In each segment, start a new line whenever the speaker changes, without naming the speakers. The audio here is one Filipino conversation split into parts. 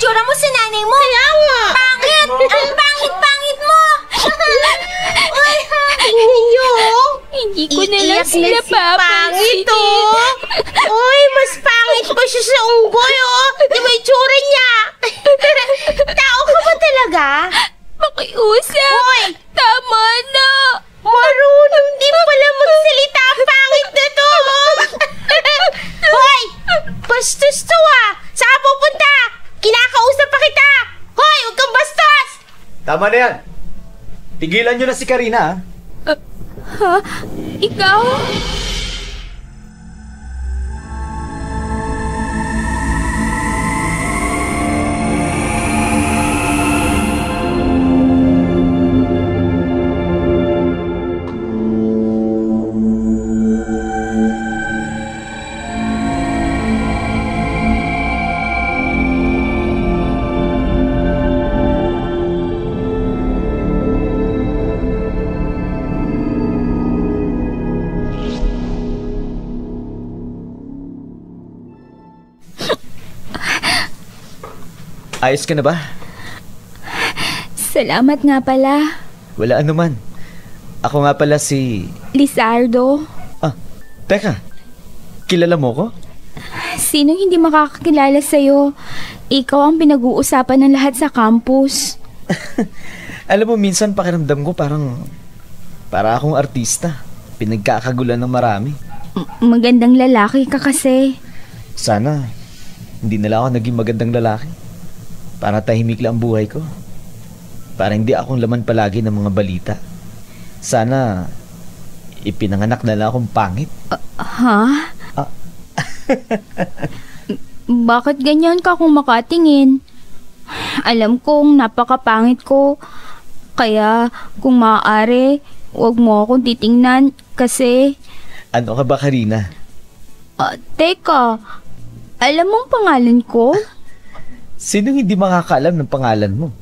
itsura mo sa nanay mo.
Kaya nga.
Pangit! Ang pangit-pangit mo!
Ay, tingnan niyo.
Hindi ko na lang
Iiyak
sila
na si pangit,
papansinin.
oh. Uy, mas pangit pa siya sa unggoy, oh. Di ba itsura niya? Tao ka ba talaga?
Makiusap.
Hoy!
Tama na.
Marunong din pala magsalita. Pangit na to, oh. Hoy! Bastos to, ah. Saan pupunta? Kinakausap pa kita. Hoy, huwag kang bastos.
Tama na yan. Tigilan nyo na si Karina, ha?
Ha? Ikaw?
Ayos ka na ba?
Salamat nga pala.
Wala anuman. Ako nga pala si...
Lizardo.
Ah, teka. Kilala mo ko?
Sinong hindi makakakilala sa'yo? Ikaw ang pinag-uusapan ng lahat sa campus.
Alam mo, minsan pakiramdam ko para akong artista. Pinagkakagulan ng marami.
Magandang lalaki ka kasi.
Sana, hindi na lang ako naging magandang lalaki. Para tahimik lang ang buhay ko. Para hindi akong laman palagi ng mga balita. Sana, ipinanganak na lang akong pangit.
Ha? Bakit ganyan ka kung makatingin? Alam kong napakapangit ko. Kaya kung maaari, huwag mo akong titingnan kasi...
Ano ka ba, Karina?
Teka, alam mong pangalan ko?
Sinong hindi makakaalam ng pangalan mo?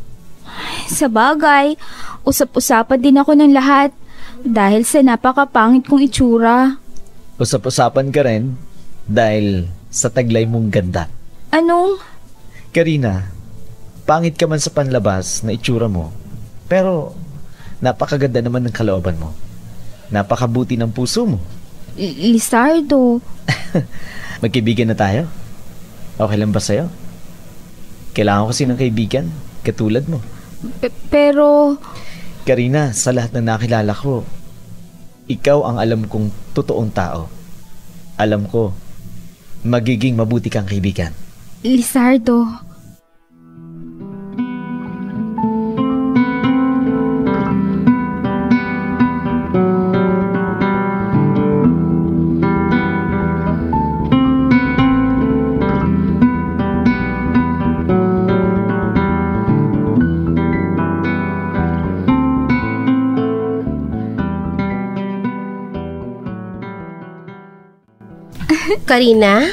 Sa bagay, usap-usapan din ako ng lahat dahil sa napakapangit kong itsura.
Usap-usapan ka rin dahil sa taglay mong ganda.
Anong?
Karina, pangit ka man sa panlabas na itsura mo, pero napakaganda naman ng kalooban mo. Napakabuti ng puso mo.
Lizardo.
Magkaibigan na tayo? Okay lang ba sa'yo? Kailangan ko kasi ng kaibigan, katulad mo.
Pero...
Karina, sa lahat ng nakilala ko, ikaw ang alam kong totoong tao. Alam ko, magiging mabuti kang kaibigan.
Lizardo.
Karina?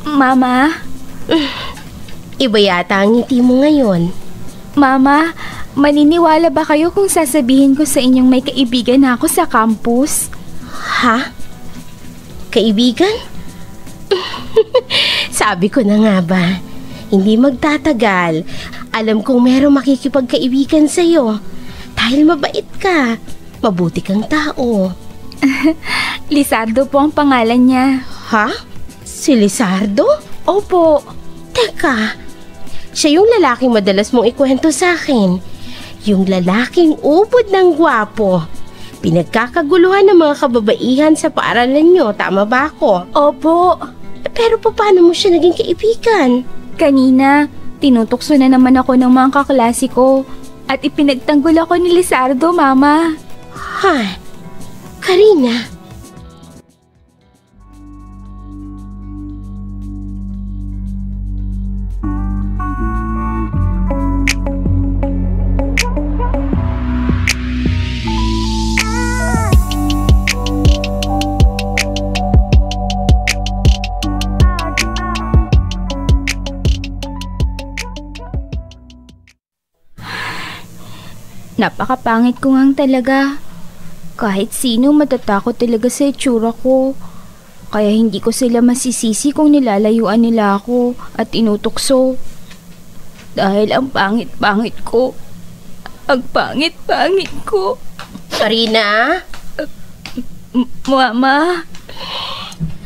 Mama?
Iba yata ang ngiti mo ngayon.
Mama, maniniwala ba kayo kung sasabihin ko sa inyong may kaibigan na ako sa campus?
Ha? Kaibigan? Sabi ko na nga ba, hindi magtatagal. Alam kong merong makikipagkaibigan sa'yo. Dahil mabait ka. Mabuti kang tao.
Lizardo po ang pangalan niya.
Ha? Si Lizardo?
Opo.
Teka, siya yung lalaking madalas mong ikwento sa akin. Yung lalaking ubod ng gwapo. Pinagkakaguluhan ng mga kababaihan sa paaralan nyo, tama ba ako?
Opo.
Pero paano mo siya naging kaibigan?
Kanina, tinutokso na naman ako ng mga kaklase ko at ipinagtanggol ako ni Lizardo, Mama.
Ha? Karina?
Napakapangit ko ngang talaga. Kahit sino matatakot talaga sa itsura ko. Kaya hindi ko sila masisisi kung nilalayuan nila ako at inutukso. Dahil ang pangit-pangit ko. Ang pangit-pangit ko.
Karina?
Mama?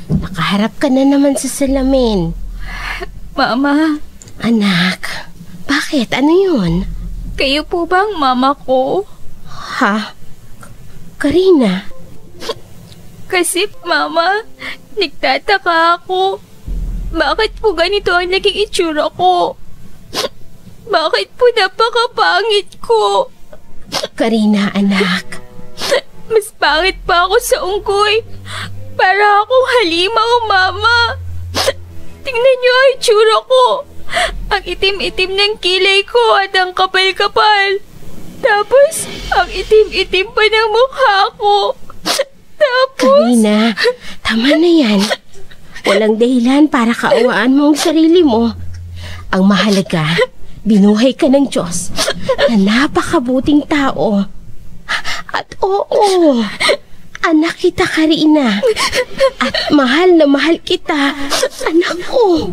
Nakaharap ka na naman sa salamin.
Mama?
Anak, bakit? Ano yun?
Kayo po bang mama ko?
Ha? Karina?
Kasi, Mama, nagtataka ako. Bakit po ganito ang naging itsura ko? Bakit po napakapangit ko?
Karina, anak.
Mas pangit pa ako sa unggoy. Para akong halimaw, Mama. Tingnan niyo ang itsura ko. Ang itim-itim ng kilay ko at ang kapal-kapal. Tapos, ang itim-itim pa ng mukha ko. Tapos...
Karina, tama na yan. Walang dahilan para kaawaan mo ang sarili mo. Ang mahalaga, binuhay ka ng Diyos na napakabuting tao. At oo, anak kita, Karina. At mahal na mahal kita, anak ko.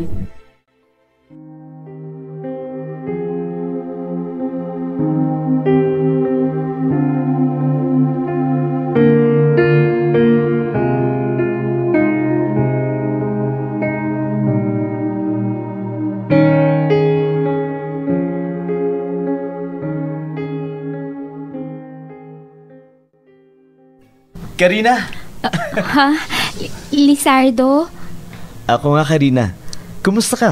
Karina!
Ha? Lizardo?
Ako nga, Karina. Kumusta ka?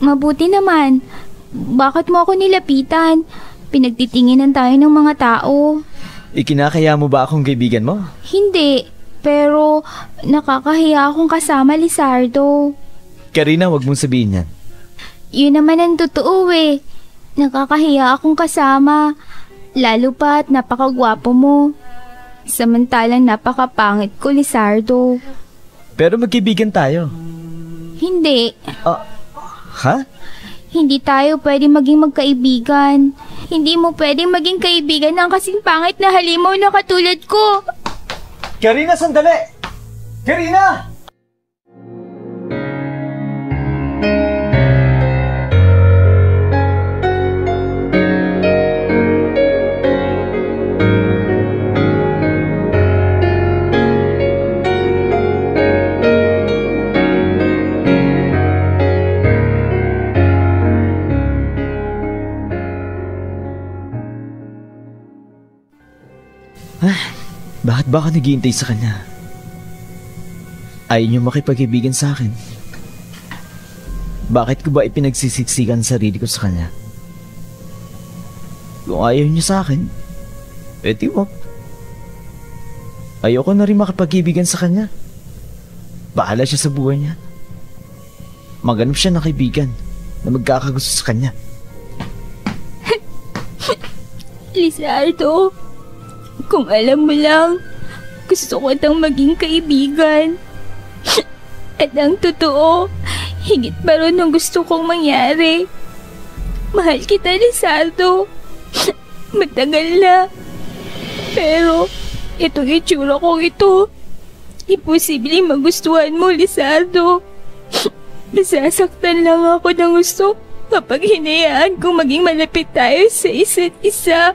Mabuti naman. Bakit mo ako nilapitan? Pinagtitinginan tayo ng mga tao.
Ikinakaya mo ba akong kaibigan mo?
Hindi. Pero nakakahiya akong kasama, Lizardo.
Karina, wag mong sabihin yan.
Yun naman ang totoo eh. Nakakahiya akong kasama. Lalo pa't napakagwapo mo. Samantalang napakapangit ko, Lizardo.
Pero magkaibigan tayo.
Hindi.
Ha?
Hindi tayo pwede maging magkaibigan. Hindi mo pwedeng maging kaibigan ng kasing pangit na halimaw na katulad ko.
Karina, sandali! Karina! Bakit ba ako naghihintay sa kanya? Ayaw niyo makipag-ibigan sa akin. Bakit ko ba ipinagsisiksikan ang sarili ko sa kanya? Kung ayaw niya sa akin, edi wag. Ayoko na rin makipag-ibigan sa kanya. Bahala siya sa buhay niya. Maghanap siya ng kaibigan na magkakagusto sa kanya.
Lizardo, kung alam mo lang, gusto ko itang maging kaibigan. At ang totoo, higit pa ron ang gusto kong mangyari. Mahal kita, Lizardo. Matagal na. Pero, itong itsura kong ito, imposibleng magustuhan mo, Lizardo. Masasaktan lang ako ng gusto kapag hinayaan kong maging malapit tayo sa isa't isa.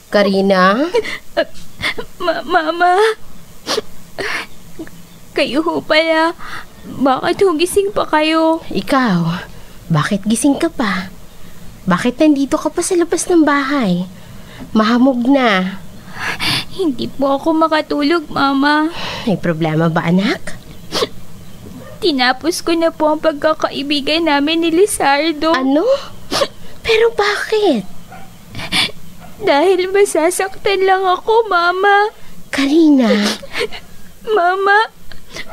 Karina?
Mama? Kayo ho pala. Bakit ho gising pa kayo?
Ikaw, bakit gising ka pa? Bakit nandito ka pa sa labas ng bahay? Mahamog na.
Hindi po ako makatulog, Mama.
May problema ba, anak?
Tinapos ko na po ang pagkakaibigan namin ni Lizardo.
Ano? Pero bakit?
Dahil masasaktan lang ako, Mama.
Karina.
Mama,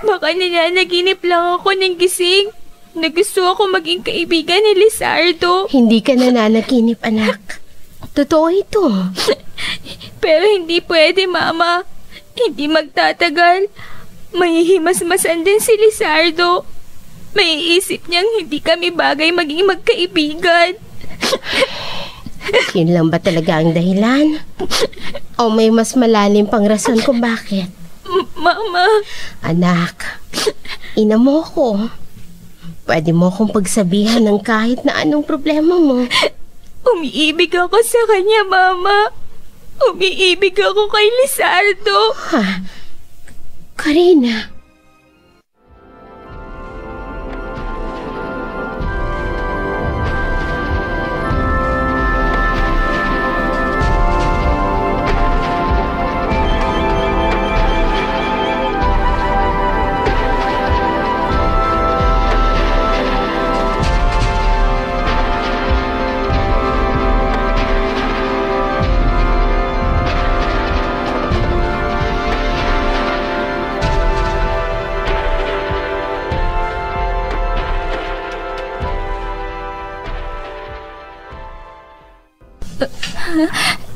Baka nananaginip lang ako ng gising na gusto ako maging kaibigan ni Lizardo.
Hindi ka nananaginip, anak. Totoo ito.
Pero hindi pwede, Mama. Hindi magtatagal. Mahihimas-masan din si Lizardo. Maiisip niyang hindi kami bagay maging magkaibigan.
Yun lang ba talaga ang dahilan? O may mas malalim pang rason kung bakit?
Mama.
Anak, ina mo ko. Pwede mo akong pagsabihan ng kahit na anong problema mo.
Umiibig ako sa kanya, Mama. Umiibig ako kay Lizardo.
Ha? Karina.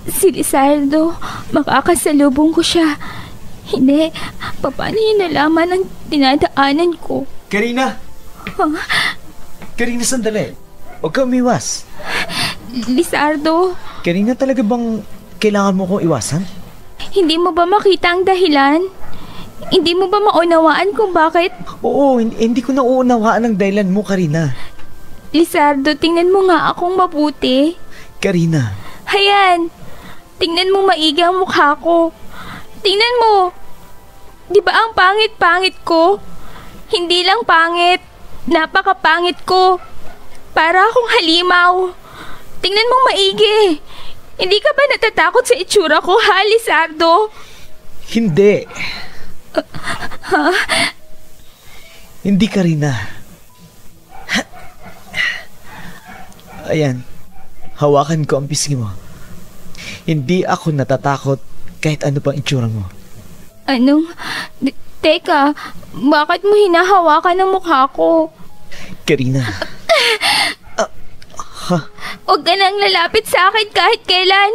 Si Lizardo, makakasalubong ko siya. Hindi, paano niya nalaman ang dinadaanan ko?
Karina! Karina, sandali. Huwag ka umiwas.
Lizardo,
Karina, talaga bang kailangan mo kong iwasan?
hindi mo ba makita ang dahilan? Hindi mo ba maunawaan kung bakit?
Oo, hindi ko nauunawaan ang dahilan mo, Karina.
Lizardo, tingnan mo nga akong mabuti.
Karina.
Hayan, tingnan mo maigi ang mukha ko. Tingnan mo. Di ba ang pangit-pangit ko? Hindi lang pangit, napakapangit ko. Para akong halimaw. Tingnan mo maigi. Hindi ka ba natatakot sa itsura ko, ha, Lizardo?
Hindi. Hindi, Karina. Ayan, hawakan ko ang pisngi mo. Hindi ako natatakot kahit ano pang itsura mo.
Anong? Teka, bakit mo hinahawakan ang mukha ko?
Karina.
Huwag ka nang lalapit sa akin kahit kailan.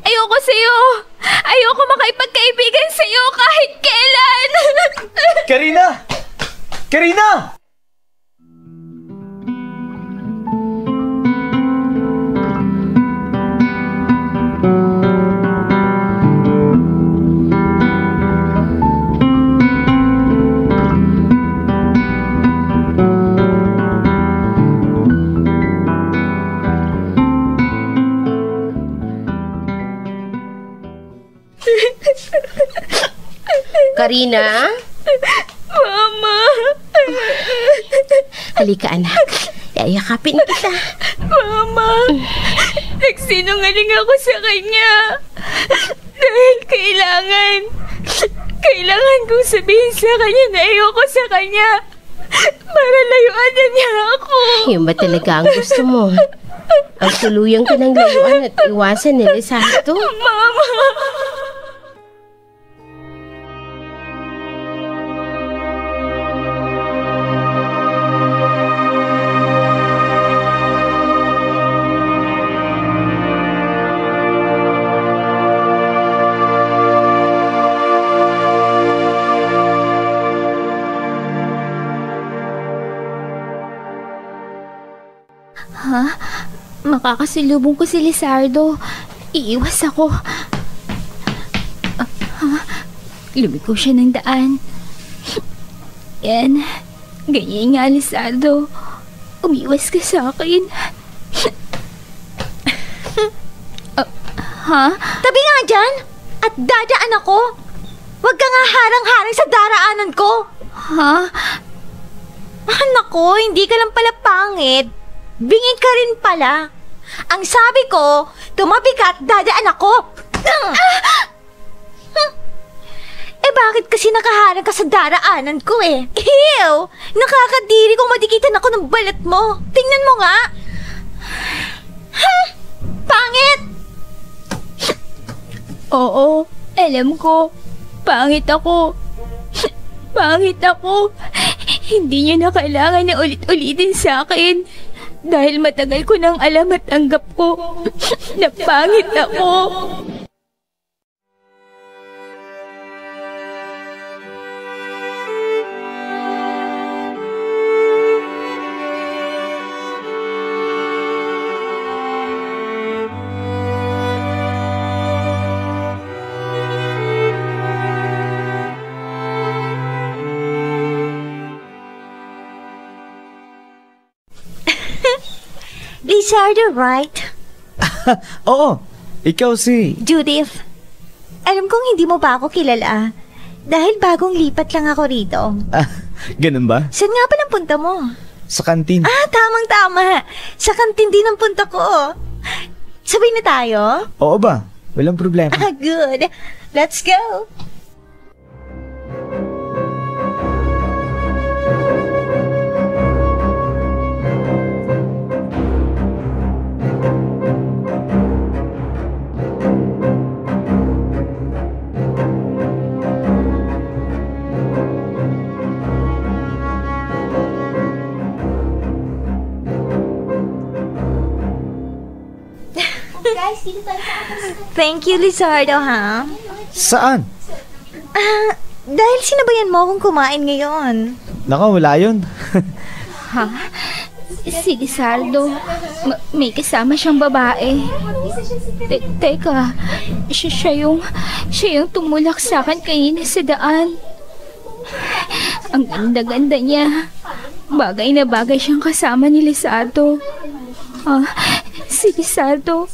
Ayoko sa'yo. Ayoko makipagkaibigan sa'yo kahit kailan.
Karina! Karina!
Karina?
Mama.
Halika, anak. Yayakapin kita.
Mama. Nagsinungaling ako sa kanya. Dahil kailangan kong sabihin sa kanya na ayoko sa kanya. Para layuan na niya ako.
Yun ba talaga ang gusto mo? Ang tuluyang ka ng layuan at iwasan ni Lizardo?
Mama. Makakasilubong ko si Lizardo. Iiwas ako. Lumiko siya ng daan. Yan. Ganyan nga, Lizardo. Umiwas ka sa akin.
Tabi nga dyan! At dadaan ako! Huwag ka nga harang-harang sa daraanan ko! Nako, hindi ka lang pala pangit. Bingin ka rin pala. Ang sabi ko, tumabi ka at dadaan ako. Eh bakit kasi nakaharang ka sa daraanan ko eh? Ew! Nakakadiri kung madikitan ako ng balat mo. Tingnan mo nga. Pangit!
Oo, alam ko. Pangit ako. Pangit ako. Hindi niyo na kailangan na ulit-ulitin sa akin. Dahil matagal ko nang alam at tanggap ko na pangit ako.
Lizardo, right?
Oo, ikaw si...
Judith, alam kong hindi mo pa ako kilala. Dahil bagong lipat lang ako rito.
Ganun ba?
Saan nga ba ang punta mo?
Sa kantin.
Tamang-tama. Sa kantin din ang punta ko. Sabay na tayo?
Oo ba? Walang problema.
Good. Let's go. Thank you, Lizardo, ha?
Saan?
Dahil sinabayan mo akong kumain ngayon.
Naka, wala yun.
Si Lizardo, may kasama siyang babae. Teka, siya yung tumulak sa akin kanina sa daan. Ang ganda-ganda niya. Bagay na bagay siyang kasama ni Lizardo. Si Lizardo,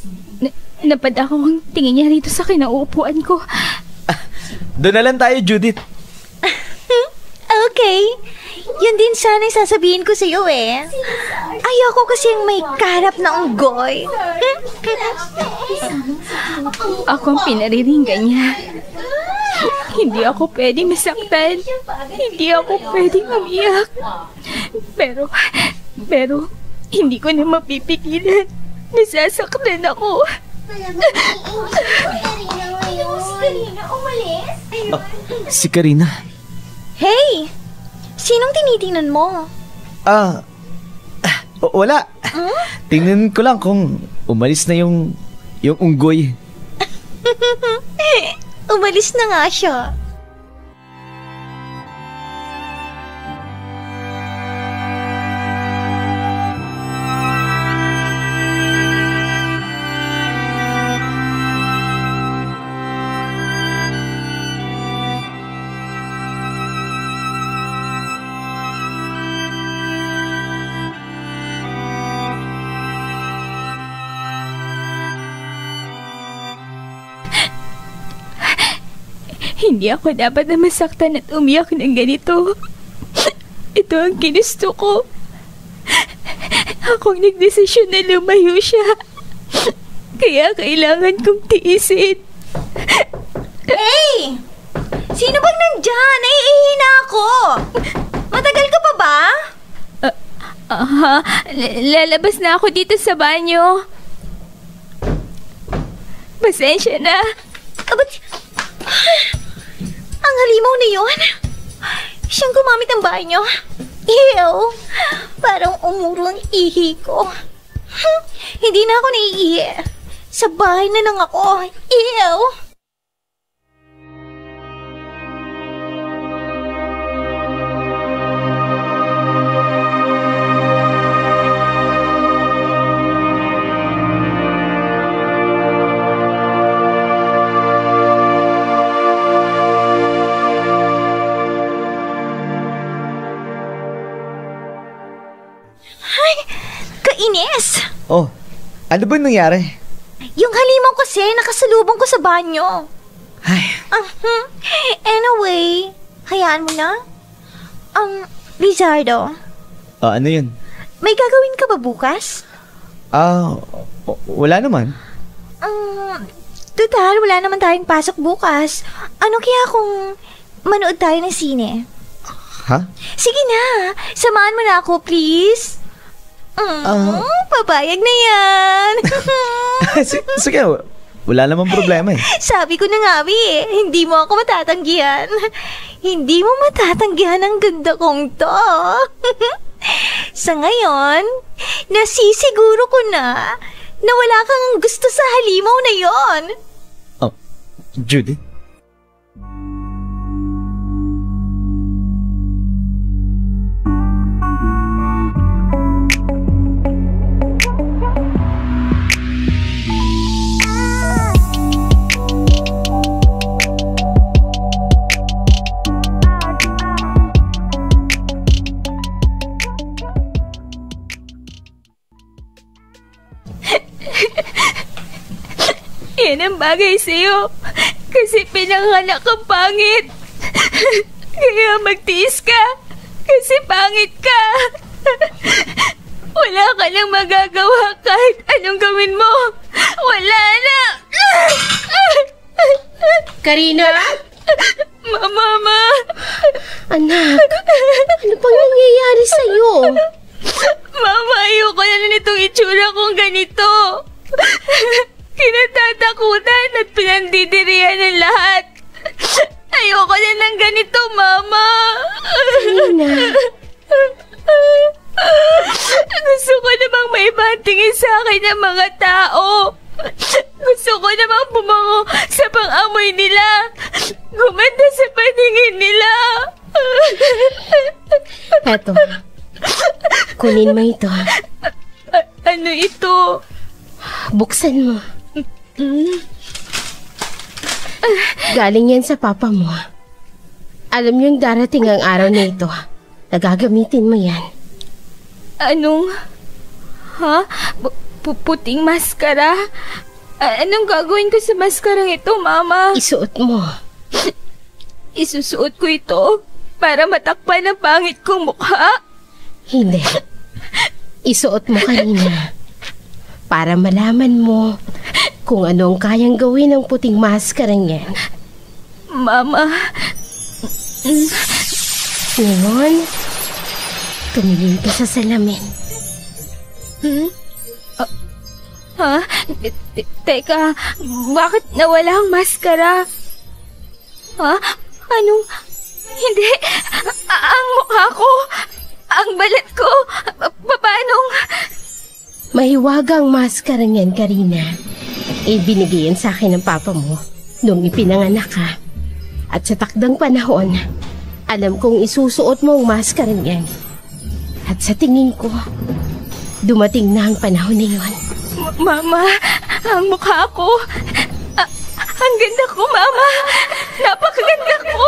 napadako ang tingin niya rito sa kinauupuan ko.
Doon na lang tayo, Judith.
Okay. Yun din sana yung sasabihin ko sa'yo eh. Ayoko kasi yung may karap na unggoy.
Ako ang pinariringgan niya. Hindi ako pwedeng masaktan. Hindi ako pwedeng umiyak. Pero, hindi ko na mapipigilan. Nasasaktan ako.
Si Karina.
Hey! Sinong tinitingnan mo?
Wala. Tingnan ko lang kung umalis na yung unggoy.
Umalis na nga siya.
Hindi ako dapat na masaktan at umiyak ng ganito. Ito ang ginusto ko. Akong nagdesisyon na lumayo siya. Kaya kailangan kong tiisin.
Hey! Sino bang nandyan? Naiihina ako. Matagal ka pa ba?
Lalabas na ako dito sa banyo. Pasensya na.
Ang halimaw na yun. Siyang gumamit ng banyo. Ew! Parang umuro ang ihi ko. Hindi na ako naiihi. Sa bahay na lang ako. Ew! Kainis!
Oh, ano ba nangyari?
Yung halimaw kasi nakasalubong ko sa banyo.
Ay.
Anyway, hayaan mo na. Lizardo.
Ano yun?
May gagawin ka ba bukas?
Wala naman.
Total, wala naman tayong pasok bukas. Ano kaya kung manood tayo ng sine?
Ha?
Sige na, samahan mo na ako, please. Papayag na yan.
Sige, wala namang problema eh.
Sabi ko na nga, hindi mo ako matatanggihan. Hindi mo matatanggihan ang ganda kong to. Sa ngayon, nasisiguro ko na wala kang gusto sa halimaw na yon.
Oh, Judith?
Yan ang bagay sa'yo. Kasi pinanganak kang pangit. Kaya magtiis ka. Kasi pangit ka. Wala ka nang magagawa kahit anong gawin mo. Wala na.
Karina?
Mama.
Anak, ano pang nangyayari sa'yo?
Mama, ayoko na nitong itsura kong ganito. Kinatatakutan at pinandidirihan ng lahat. Ayoko na ng ganito, Mama.
Karina.
Gusto ko namang maibantingin sa akin ng mga tao. Gusto ko namang bumango sa pang-amoy nila. Gumanda sa paningin nila.
Eto, kunin mo ito.
Ano ito?
Buksan mo. Galing yan sa papa mo. Alam niyong darating ang araw na ito. Nagagamitin mo yan.
Anong? Ha? Puting maskara? Anong gagawin ko sa maskarang ito, Mama?
Isuot mo.
Isusuot ko ito para matakpan ang pangit kong mukha?
Hindi. Isuot mo kanina. Para malaman mo kung ano ang kayang gawin ng puting maskarang yan.
Mama.
Ngayon, tumingin ka sa salamin.
Ha? Teka, bakit nawala ang maskara? Ha? Anong? Hindi. Ang mukha ko. Ang balat ko. Paanong?
Mahiwagang maskarang yan, Karina. Ibinigay yan sa akin ng papa mo nung ipinanganak ka. At sa takdang panahon, alam kong isusuot mo ang maskarang yan. At sa tingin ko, dumating na ang panahon na yun.
Mama, ang mukha ko. Ang ganda ko, Mama. Napakaganda ko.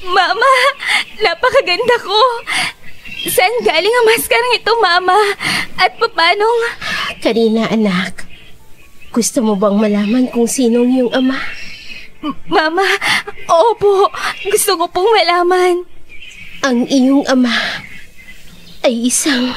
Mama, napakaganda ko. Saan galing ang maskarang ito, Mama? At paanong?
Karina, anak. Gusto mo bang malaman kung sinong iyong ama?
Mama, opo. Gusto ko pong malaman.
Ang iyong ama ay isang